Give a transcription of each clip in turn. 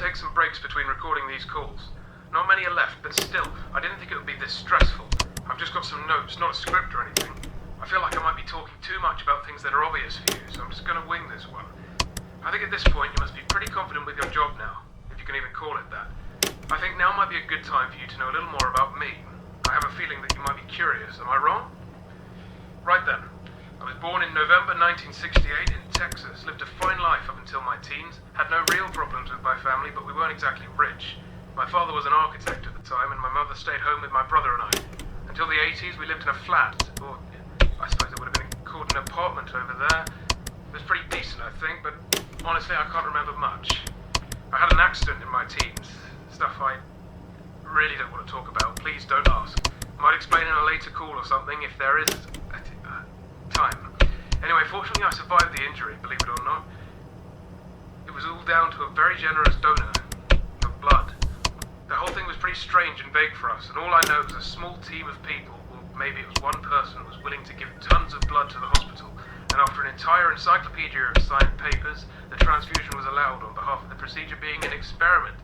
take some breaks between recording these calls. Not many are left, but still, I didn't think it would be this stressful. I've just got some notes, not a script or anything. I feel like I might be talking too much about things that are obvious for you, so I'm just gonna wing this one. I think at this point you must be pretty confident with your job now, if you can even call it that. I think now might be a good time for you to know a little more about me. I have a feeling that you might be curious, am I wrong? Right then. I was born in November 1968 in Texas, lived a fine life up until my teens, had no real problems with my family, but we weren't exactly rich. My father was an architect at the time, and my mother stayed home with my brother and I. Until the 80s, we lived in a flat, or I suppose it would have been called an apartment over there. It was pretty decent, I think, but honestly, I can't remember much. I had an accident in my teens, stuff I really don't want to talk about. Please don't ask. Might explain in a later call or something if there is time. Anyway, fortunately I survived the injury, believe it or not. It was all down to a very generous donor of blood. The whole thing was pretty strange and vague for us, and all I know was a small team of people, or maybe it was one person, was willing to give tons of blood to the hospital, and after an entire encyclopedia of signed papers, the transfusion was allowed on behalf of the procedure being an experiment.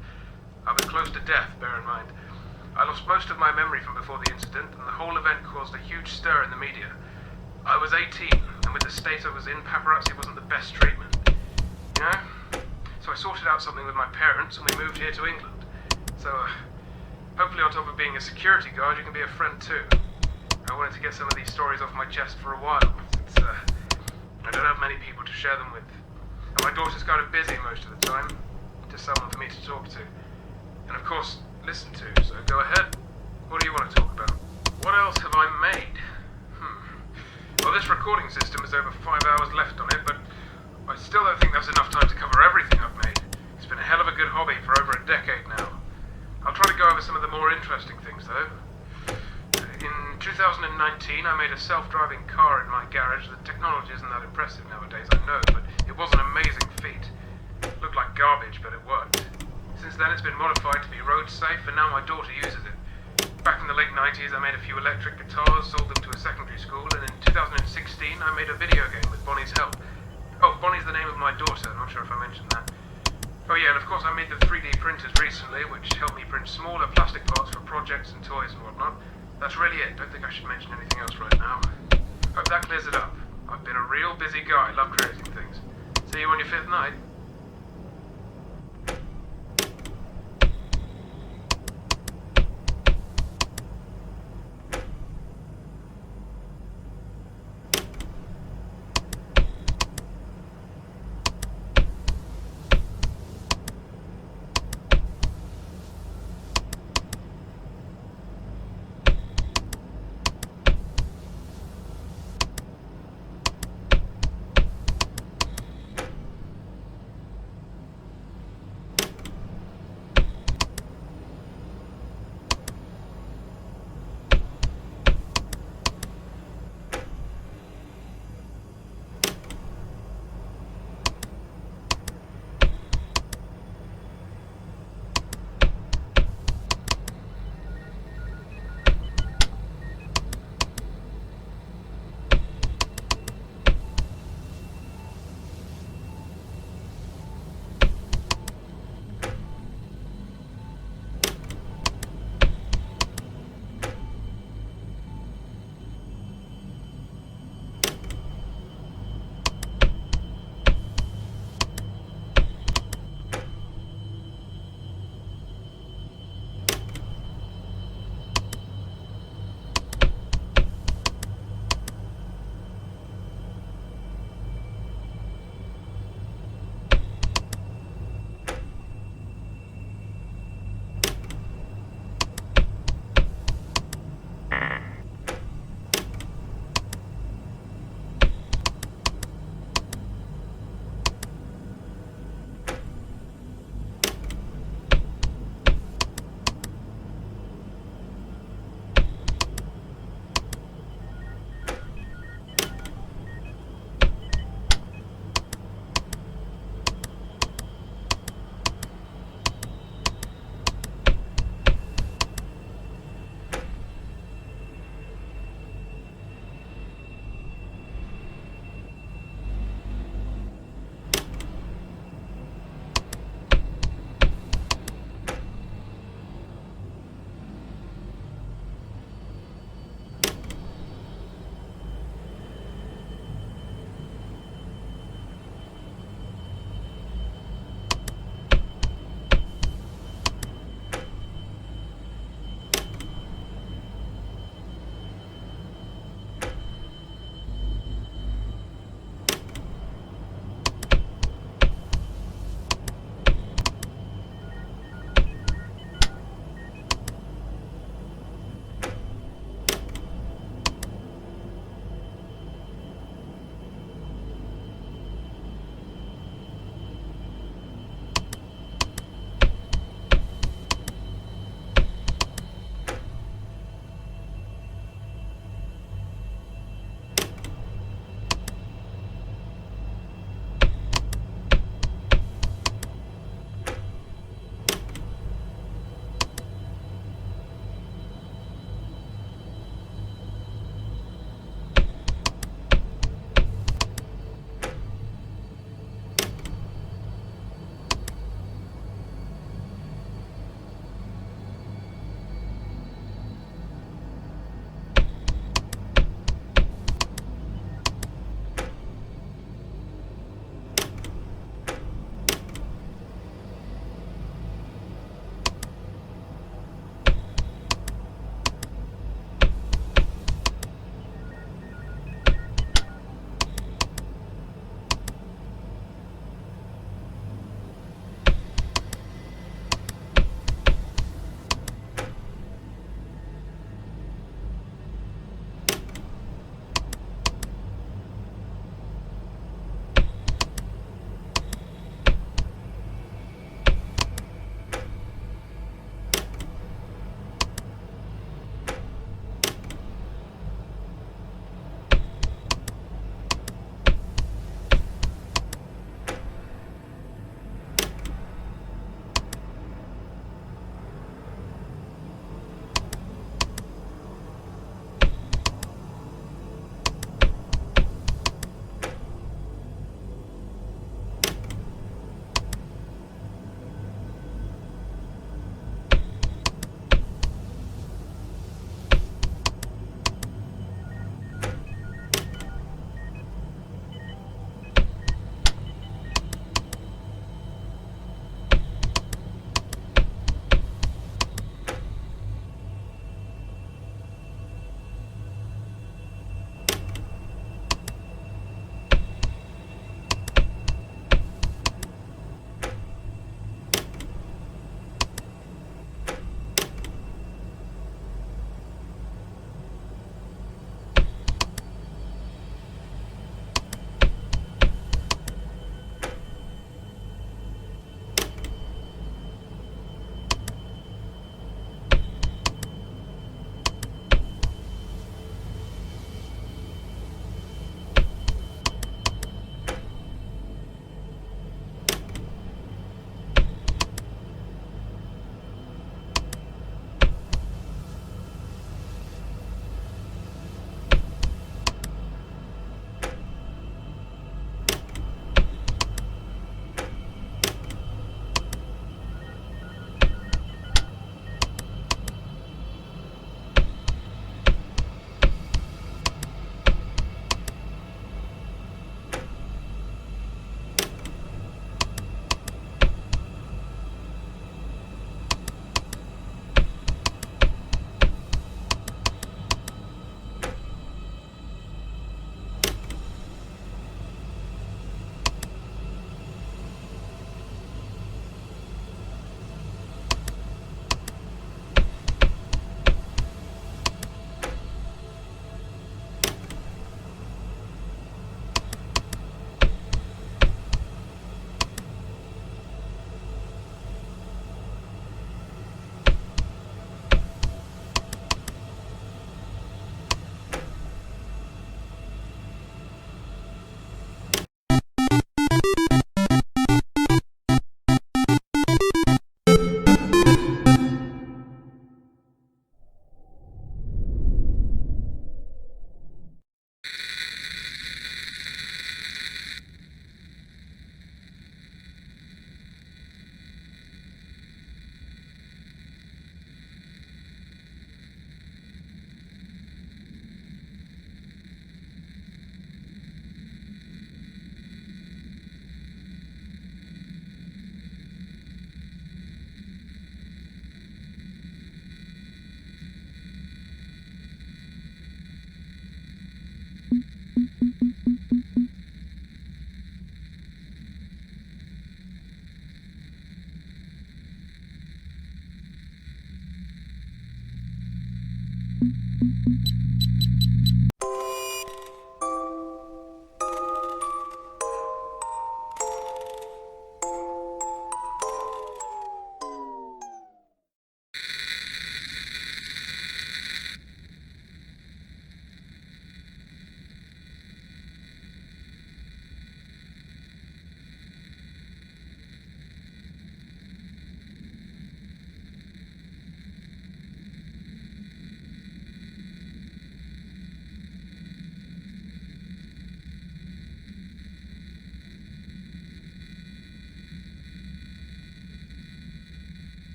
I was close to death, bear in mind. I lost most of my memory from before the incident, and the whole event caused a huge stir in the media. I was 18, and with the state I was in, paparazzi wasn't the best treatment. You know? So I sorted out something with my parents, and we moved here to England. So, hopefully on top of being a security guard, you can be a friend too. I wanted to get some of these stories off my chest for a while. I don't have many people to share them with. And my daughter's kind of busy most of the time. Just someone for me to talk to. And of course, listen to, so go ahead. What do you want to talk about? What else have I made? Well, this recording system has over 5 hours left on it, but I still don't think that's enough time to cover everything I've made. It's been a hell of a good hobby for over a decade now. I'll try to go over some of the more interesting things, though. In 2019, I made a self-driving car in my garage. The technology isn't that impressive nowadays, I know, but it was an amazing feat. It looked like garbage, but it worked. Since then, it's been modified to be road safe, and now my daughter uses it. Back in the late 90s, I made a few electric guitars, sold them to a secondary school, and in 2016, I made a video game with Bonnie's help. Oh, Bonnie's the name of my daughter, I'm not sure if I mentioned that. Oh yeah, and of course I made the 3D printers recently, which helped me print smaller plastic parts for projects and toys and whatnot. That's really it, don't think I should mention anything else right now. Hope that clears it up. I've been a real busy guy, love creating things. See you on your 5th night.